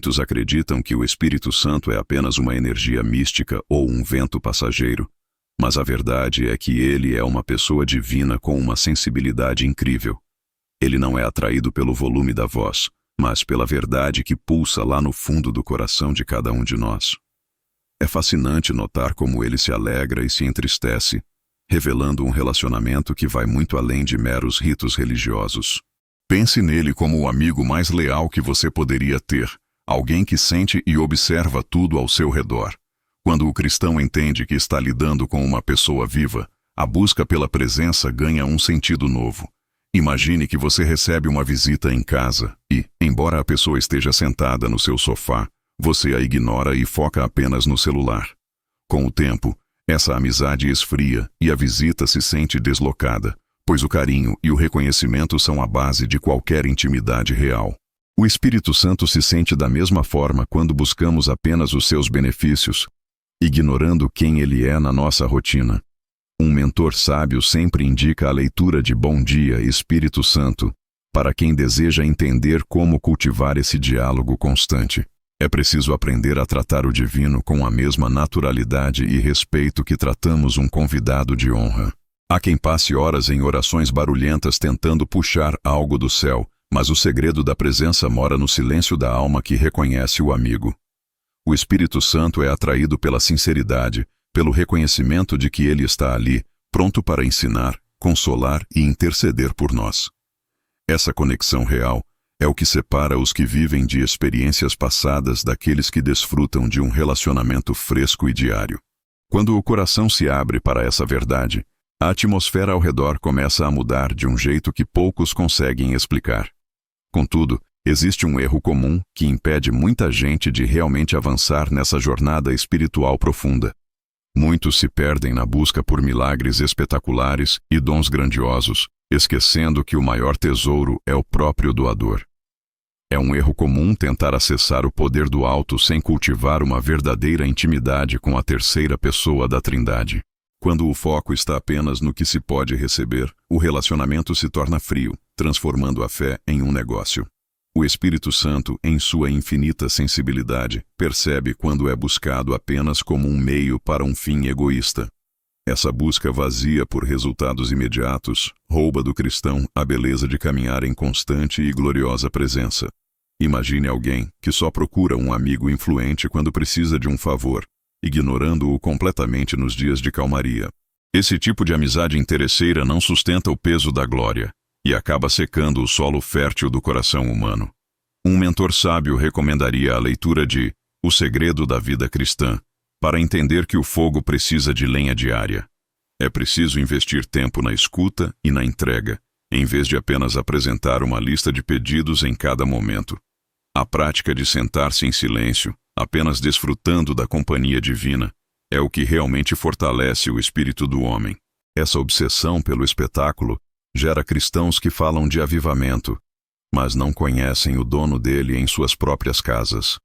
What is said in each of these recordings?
Muitos acreditam que o Espírito Santo é apenas uma energia mística ou um vento passageiro, mas a verdade é que ele é uma pessoa divina com uma sensibilidade incrível. Ele não é atraído pelo volume da voz, mas pela verdade que pulsa lá no fundo do coração de cada um de nós. É fascinante notar como ele se alegra e se entristece, revelando um relacionamento que vai muito além de meros ritos religiosos. Pense nele como o amigo mais leal que você poderia ter, alguém que sente e observa tudo ao seu redor. Quando o cristão entende que está lidando com uma pessoa viva, a busca pela presença ganha um sentido novo. Imagine que você recebe uma visita em casa e, embora a pessoa esteja sentada no seu sofá, você a ignora e foca apenas no celular. Com o tempo, essa amizade esfria e a visita se sente deslocada, pois o carinho e o reconhecimento são a base de qualquer intimidade real. O Espírito Santo se sente da mesma forma quando buscamos apenas os seus benefícios, ignorando quem ele é na nossa rotina. Um mentor sábio sempre indica a leitura de Bom Dia, Espírito Santo, para quem deseja entender como cultivar esse diálogo constante. É preciso aprender a tratar o divino com a mesma naturalidade e respeito que tratamos um convidado de honra. Há quem passe horas em orações barulhentas tentando puxar algo do céu, mas o segredo da presença mora no silêncio da alma que reconhece o amigo. O Espírito Santo é atraído pela sinceridade, pelo reconhecimento de que ele está ali, pronto para ensinar, consolar e interceder por nós. Essa conexão real é o que separa os que vivem de experiências passadas daqueles que desfrutam de um relacionamento fresco e diário. Quando o coração se abre para essa verdade, a atmosfera ao redor começa a mudar de um jeito que poucos conseguem explicar. Contudo, existe um erro comum que impede muita gente de realmente avançar nessa jornada espiritual profunda. Muitos se perdem na busca por milagres espetaculares e dons grandiosos, esquecendo que o maior tesouro é o próprio doador. É um erro comum tentar acessar o poder do alto sem cultivar uma verdadeira intimidade com a terceira pessoa da Trindade. Quando o foco está apenas no que se pode receber, o relacionamento se torna frio, transformando a fé em um negócio. O Espírito Santo, em sua infinita sensibilidade, percebe quando é buscado apenas como um meio para um fim egoísta. Essa busca vazia por resultados imediatos rouba do cristão a beleza de caminhar em constante e gloriosa presença. Imagine alguém que só procura um amigo influente quando precisa de um favor, ignorando-o completamente nos dias de calmaria. Esse tipo de amizade interesseira não sustenta o peso da glória e acaba secando o solo fértil do coração humano. Um mentor sábio recomendaria a leitura de O Segredo da Vida Cristã, para entender que o fogo precisa de lenha diária. É preciso investir tempo na escuta e na entrega, em vez de apenas apresentar uma lista de pedidos em cada momento. A prática de sentar-se em silêncio, apenas desfrutando da companhia divina, é o que realmente fortalece o espírito do homem. Essa obsessão pelo espetáculo gera cristãos que falam de avivamento, mas não conhecem o dono dele em suas próprias casas.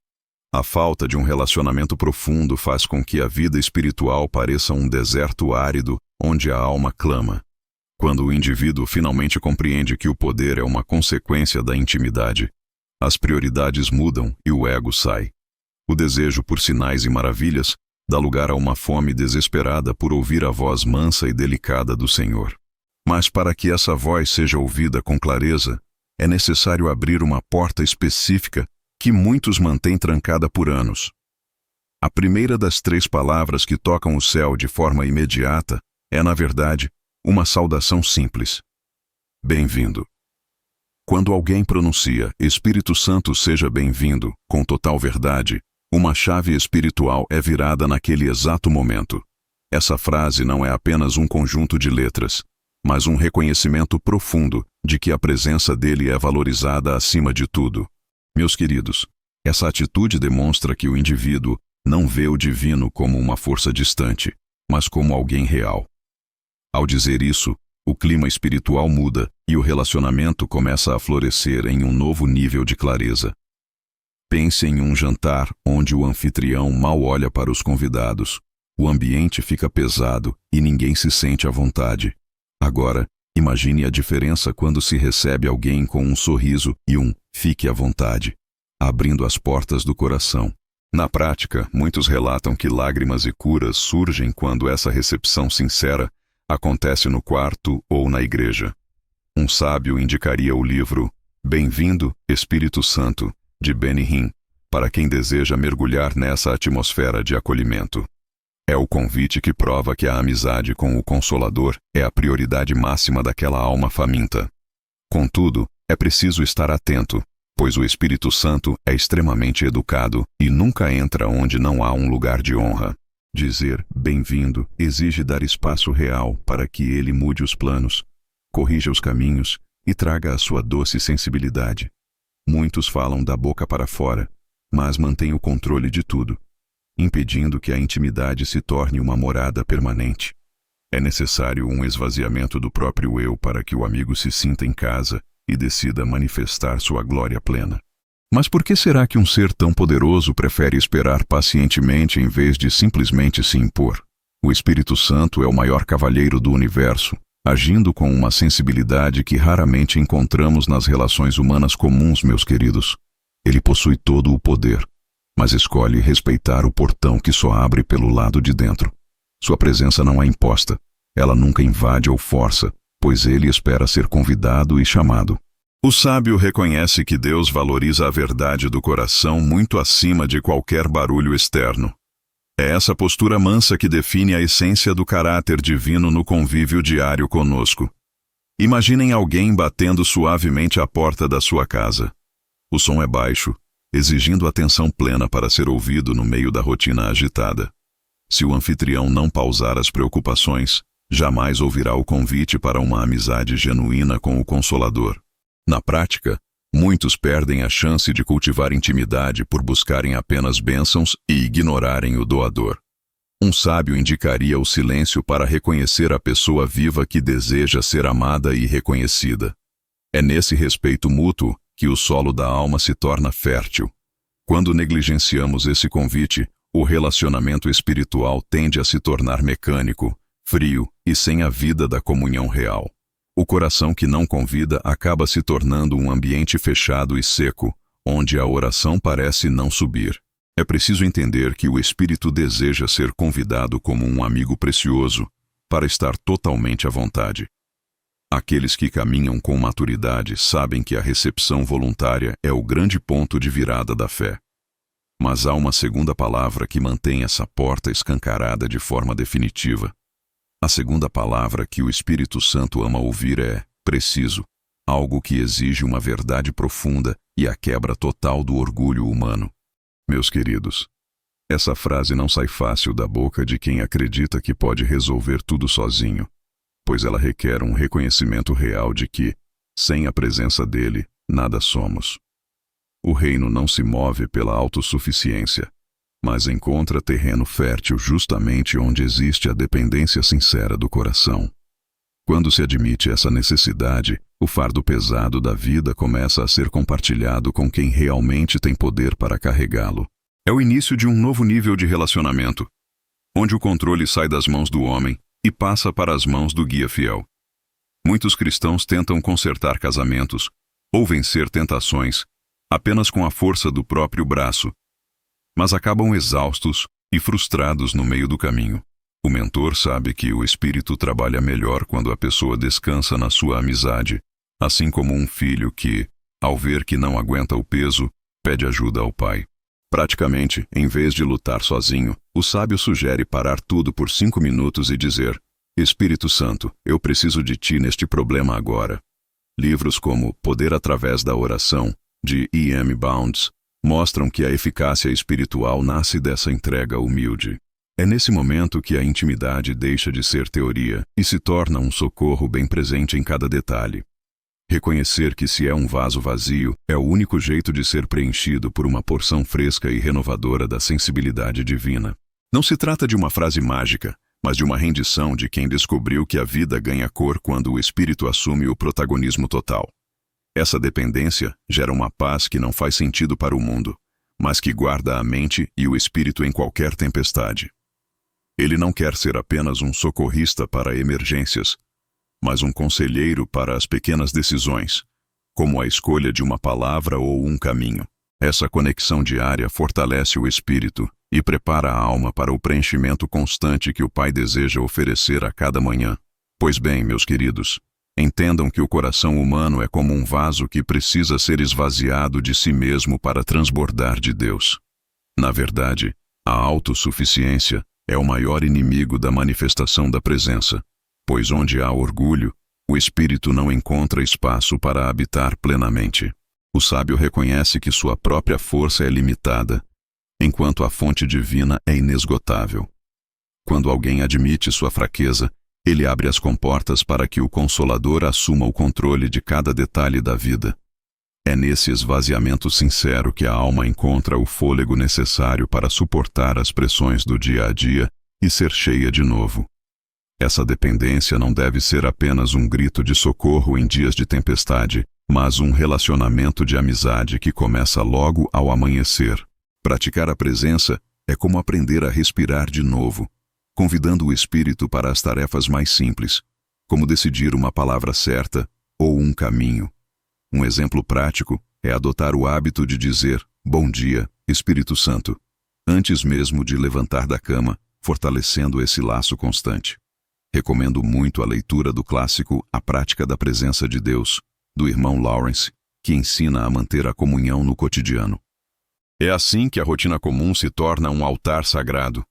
A falta de um relacionamento profundo faz com que a vida espiritual pareça um deserto árido onde a alma clama. Quando o indivíduo finalmente compreende que o poder é uma consequência da intimidade, as prioridades mudam e o ego sai. O desejo por sinais e maravilhas dá lugar a uma fome desesperada por ouvir a voz mansa e delicada do Senhor. Mas para que essa voz seja ouvida com clareza, é necessário abrir uma porta específica que muitos mantêm trancada por anos. A primeira das 3 palavras que tocam o céu de forma imediata é, na verdade, uma saudação simples. Bem-vindo. Quando alguém pronuncia Espírito Santo seja bem-vindo, com total verdade, uma chave espiritual é virada naquele exato momento. Essa frase não é apenas um conjunto de letras, mas um reconhecimento profundo de que a presença dele é valorizada acima de tudo. Meus queridos, essa atitude demonstra que o indivíduo não vê o divino como uma força distante, mas como alguém real. Ao dizer isso, o clima espiritual muda e o relacionamento começa a florescer em um novo nível de clareza. Pense em um jantar onde o anfitrião mal olha para os convidados. O ambiente fica pesado e ninguém se sente à vontade. Agora, imagine a diferença quando se recebe alguém com um sorriso e um "fique à vontade". abrindo as portas do coração. Na prática, muitos relatam que lágrimas e curas surgem quando essa recepção sincera acontece no quarto ou na igreja. Um sábio indicaria o livro Bem-vindo, Espírito Santo, de Benny Hinn, para quem deseja mergulhar nessa atmosfera de acolhimento. É o convite que prova que a amizade com o Consolador é a prioridade máxima daquela alma faminta. Contudo, é preciso estar atento, pois o Espírito Santo é extremamente educado e nunca entra onde não há um lugar de honra. Dizer bem-vindo exige dar espaço real para que ele mude os planos, corrija os caminhos e traga a sua doce sensibilidade. Muitos falam da boca para fora, mas mantêm o controle de tudo, impedindo que a intimidade se torne uma morada permanente. É necessário um esvaziamento do próprio eu para que o amigo se sinta em casa e decida manifestar sua glória plena. Mas por que será que um ser tão poderoso prefere esperar pacientemente em vez de simplesmente se impor? O Espírito Santo é o maior cavalheiro do universo, agindo com uma sensibilidade que raramente encontramos nas relações humanas comuns, meus queridos. Ele possui todo o poder, mas escolhe respeitar o portão que só abre pelo lado de dentro. Sua presença não é imposta, ela nunca invade ou força, pois ele espera ser convidado e chamado. O sábio reconhece que Deus valoriza a verdade do coração muito acima de qualquer barulho externo. É essa postura mansa que define a essência do caráter divino no convívio diário conosco. Imaginem alguém batendo suavemente à porta da sua casa. O som é baixo, exigindo atenção plena para ser ouvido no meio da rotina agitada. Se o anfitrião não pausar as preocupações, jamais ouvirá o convite para uma amizade genuína com o Consolador. Na prática, muitos perdem a chance de cultivar intimidade por buscarem apenas bênçãos e ignorarem o doador. Um sábio indicaria o silêncio para reconhecer a pessoa viva que deseja ser amada e reconhecida. É nesse respeito mútuo que o solo da alma se torna fértil. Quando negligenciamos esse convite, o relacionamento espiritual tende a se tornar mecânico, frio e sem a vida da comunhão real. O coração que não convida acaba se tornando um ambiente fechado e seco, onde a oração parece não subir. É preciso entender que o Espírito deseja ser convidado como um amigo precioso, para estar totalmente à vontade. Aqueles que caminham com maturidade sabem que a recepção voluntária é o grande ponto de virada da fé. Mas há uma segunda palavra que mantém essa porta escancarada de forma definitiva. A segunda palavra que o Espírito Santo ama ouvir é preciso, algo que exige uma verdade profunda e a quebra total do orgulho humano. Meus queridos, essa frase não sai fácil da boca de quem acredita que pode resolver tudo sozinho, pois ela requer um reconhecimento real de que, sem a presença dele, nada somos. O reino não se move pela autossuficiência, mas encontra terreno fértil justamente onde existe a dependência sincera do coração. Quando se admite essa necessidade, o fardo pesado da vida começa a ser compartilhado com quem realmente tem poder para carregá-lo. É o início de um novo nível de relacionamento, onde o controle sai das mãos do homem e passa para as mãos do guia fiel. Muitos cristãos tentam consertar casamentos ou vencer tentações apenas com a força do próprio braço, mas acabam exaustos e frustrados no meio do caminho. O mentor sabe que o espírito trabalha melhor quando a pessoa descansa na sua amizade, assim como um filho que, ao ver que não aguenta o peso, pede ajuda ao pai. Praticamente, em vez de lutar sozinho, o sábio sugere parar tudo por 5 minutos e dizer: Espírito Santo, eu preciso de ti neste problema agora. Livros como Poder através da Oração, de E.M. Bounds, mostram que a eficácia espiritual nasce dessa entrega humilde. É nesse momento que a intimidade deixa de ser teoria e se torna um socorro bem presente em cada detalhe. Reconhecer que se é um vaso vazio é o único jeito de ser preenchido por uma porção fresca e renovadora da sensibilidade divina. Não se trata de uma frase mágica, mas de uma rendição de quem descobriu que a vida ganha cor quando o espírito assume o protagonismo total. Essa dependência gera uma paz que não faz sentido para o mundo, mas que guarda a mente e o espírito em qualquer tempestade. Ele não quer ser apenas um socorrista para emergências, mas um conselheiro para as pequenas decisões, como a escolha de uma palavra ou um caminho. Essa conexão diária fortalece o espírito e prepara a alma para o preenchimento constante que o Pai deseja oferecer a cada manhã. Pois bem, meus queridos, entendam que o coração humano é como um vaso que precisa ser esvaziado de si mesmo para transbordar de Deus. Na verdade, a autossuficiência é o maior inimigo da manifestação da presença, pois onde há orgulho, o espírito não encontra espaço para habitar plenamente. O sábio reconhece que sua própria força é limitada, enquanto a fonte divina é inesgotável. Quando alguém admite sua fraqueza, ele abre as comportas para que o Consolador assuma o controle de cada detalhe da vida. É nesse esvaziamento sincero que a alma encontra o fôlego necessário para suportar as pressões do dia a dia e ser cheia de novo. Essa dependência não deve ser apenas um grito de socorro em dias de tempestade, mas um relacionamento de amizade que começa logo ao amanhecer. Praticar a presença é como aprender a respirar de novo, convidando o espírito para as tarefas mais simples, como decidir uma palavra certa ou um caminho. Um exemplo prático é adotar o hábito de dizer "Bom dia, Espírito Santo", antes mesmo de levantar da cama, fortalecendo esse laço constante. Recomendo muito a leitura do clássico A Prática da Presença de Deus, do irmão Lawrence, que ensina a manter a comunhão no cotidiano. É assim que a rotina comum se torna um altar sagrado,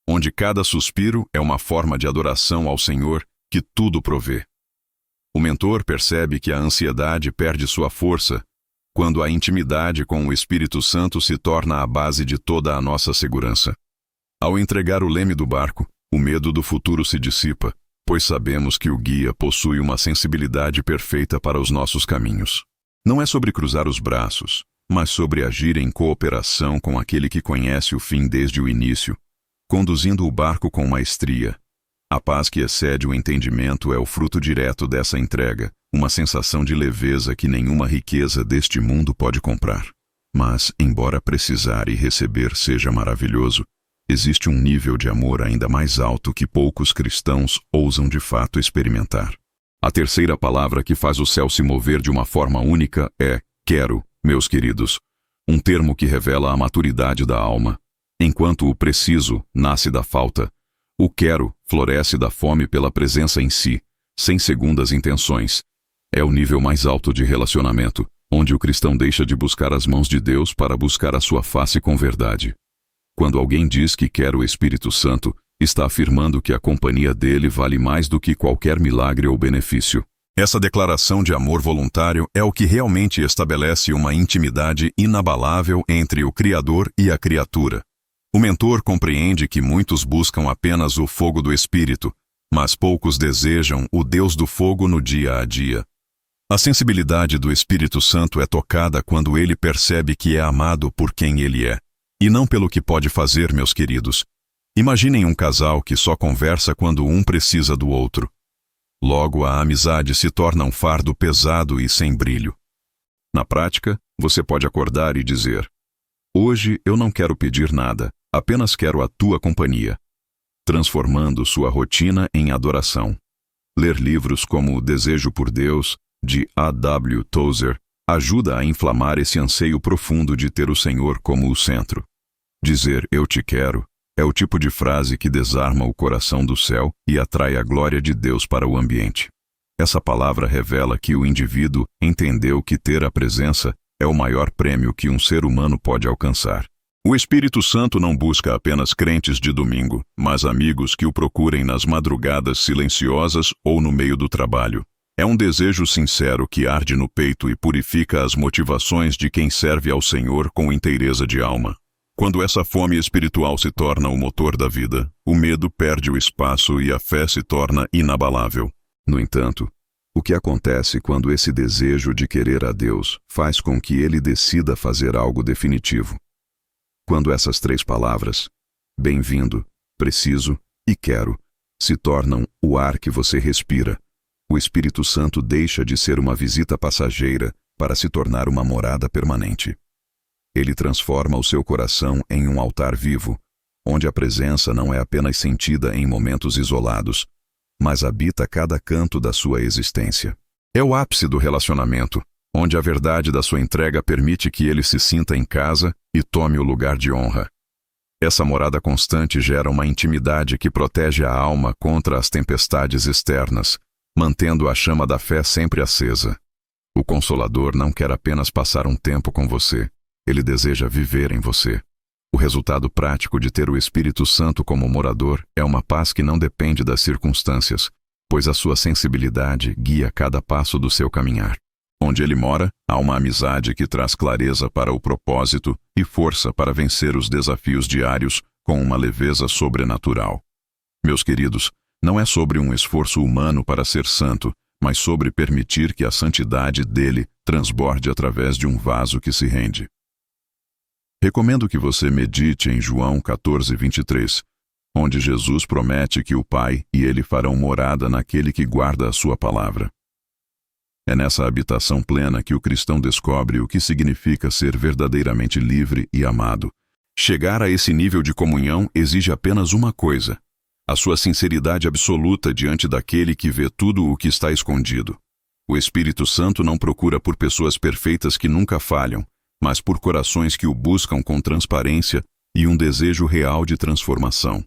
onde cada suspiro é uma forma de adoração ao Senhor que tudo provê. O mentor percebe que a ansiedade perde sua força quando a intimidade com o Espírito Santo se torna a base de toda a nossa segurança. Ao entregar o leme do barco, o medo do futuro se dissipa, pois sabemos que o guia possui uma sensibilidade perfeita para os nossos caminhos. Não é sobre cruzar os braços, mas sobre agir em cooperação com aquele que conhece o fim desde o início, conduzindo o barco com maestria. A paz que excede o entendimento é o fruto direto dessa entrega, uma sensação de leveza que nenhuma riqueza deste mundo pode comprar. Mas, embora precisar e receber seja maravilhoso, existe um nível de amor ainda mais alto que poucos cristãos ousam de fato experimentar. A terceira palavra que faz o céu se mover de uma forma única é "quero", meus queridos, um termo que revela a maturidade da alma. Enquanto o preciso nasce da falta, o quero floresce da fome pela presença em si, sem segundas intenções. É o nível mais alto de relacionamento, onde o cristão deixa de buscar as mãos de Deus para buscar a sua face com verdade. Quando alguém diz que quer o Espírito Santo, está afirmando que a companhia dele vale mais do que qualquer milagre ou benefício. Essa declaração de amor voluntário é o que realmente estabelece uma intimidade inabalável entre o Criador e a criatura. O mentor compreende que muitos buscam apenas o fogo do Espírito, mas poucos desejam o Deus do fogo no dia a dia. A sensibilidade do Espírito Santo é tocada quando ele percebe que é amado por quem ele é, e não pelo que pode fazer, meus queridos. Imaginem um casal que só conversa quando um precisa do outro. Logo, a amizade se torna um fardo pesado e sem brilho. Na prática, você pode acordar e dizer: "Hoje eu não quero pedir nada, apenas quero a tua companhia", transformando sua rotina em adoração. Ler livros como O Desejo por Deus, de A.W. Tozer, ajuda a inflamar esse anseio profundo de ter o Senhor como o centro. Dizer "eu te quero" é o tipo de frase que desarma o coração do céu e atrai a glória de Deus para o ambiente. Essa palavra revela que o indivíduo entendeu que ter a presença é o maior prêmio que um ser humano pode alcançar. O Espírito Santo não busca apenas crentes de domingo, mas amigos que o procurem nas madrugadas silenciosas ou no meio do trabalho. É um desejo sincero que arde no peito e purifica as motivações de quem serve ao Senhor com inteireza de alma. Quando essa fome espiritual se torna o motor da vida, o medo perde o espaço e a fé se torna inabalável. No entanto, o que acontece quando esse desejo de querer a Deus faz com que ele decida fazer algo definitivo? Quando essas três palavras, bem-vindo, preciso e quero, se tornam o ar que você respira, o Espírito Santo deixa de ser uma visita passageira para se tornar uma morada permanente. Ele transforma o seu coração em um altar vivo, onde a presença não é apenas sentida em momentos isolados, mas habita cada canto da sua existência. É o ápice do relacionamento, onde a verdade da sua entrega permite que ele se sinta em casa e tome o lugar de honra. Essa morada constante gera uma intimidade que protege a alma contra as tempestades externas, mantendo a chama da fé sempre acesa. O Consolador não quer apenas passar um tempo com você, ele deseja viver em você. O resultado prático de ter o Espírito Santo como morador é uma paz que não depende das circunstâncias, pois a sua sensibilidade guia cada passo do seu caminhar. Onde ele mora, há uma amizade que traz clareza para o propósito e força para vencer os desafios diários com uma leveza sobrenatural. Meus queridos, não é sobre um esforço humano para ser santo, mas sobre permitir que a santidade dele transborde através de um vaso que se rende. Recomendo que você medite em João 14:23, onde Jesus promete que o Pai e ele farão morada naquele que guarda a sua palavra. É nessa habitação plena que o cristão descobre o que significa ser verdadeiramente livre e amado. Chegar a esse nível de comunhão exige apenas uma coisa: a sua sinceridade absoluta diante daquele que vê tudo o que está escondido. O Espírito Santo não procura por pessoas perfeitas que nunca falham, mas por corações que o buscam com transparência e um desejo real de transformação.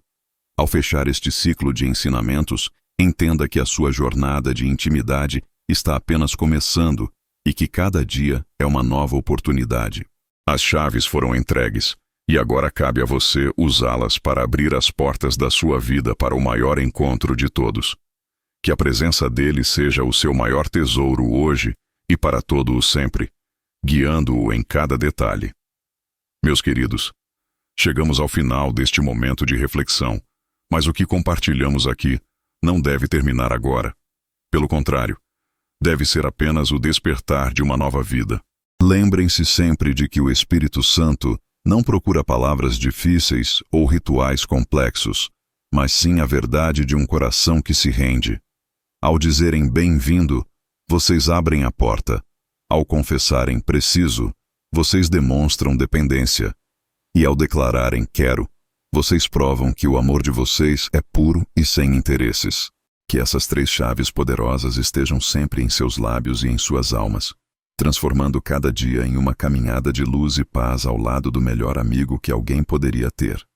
Ao fechar este ciclo de ensinamentos, entenda que a sua jornada de intimidade está apenas começando e que cada dia é uma nova oportunidade. As chaves foram entregues e agora cabe a você usá-las para abrir as portas da sua vida para o maior encontro de todos. Que a presença dele seja o seu maior tesouro hoje e para todo o sempre, guiando-o em cada detalhe. Meus queridos, chegamos ao final deste momento de reflexão, mas o que compartilhamos aqui não deve terminar agora. Pelo contrário, deve ser apenas o despertar de uma nova vida. Lembrem-se sempre de que o Espírito Santo não procura palavras difíceis ou rituais complexos, mas sim a verdade de um coração que se rende. Ao dizerem bem-vindo, vocês abrem a porta. Ao confessarem preciso, vocês demonstram dependência. E ao declararem quero, vocês provam que o amor de vocês é puro e sem interesses. Que essas 3 chaves poderosas estejam sempre em seus lábios e em suas almas, transformando cada dia em uma caminhada de luz e paz ao lado do melhor amigo que alguém poderia ter.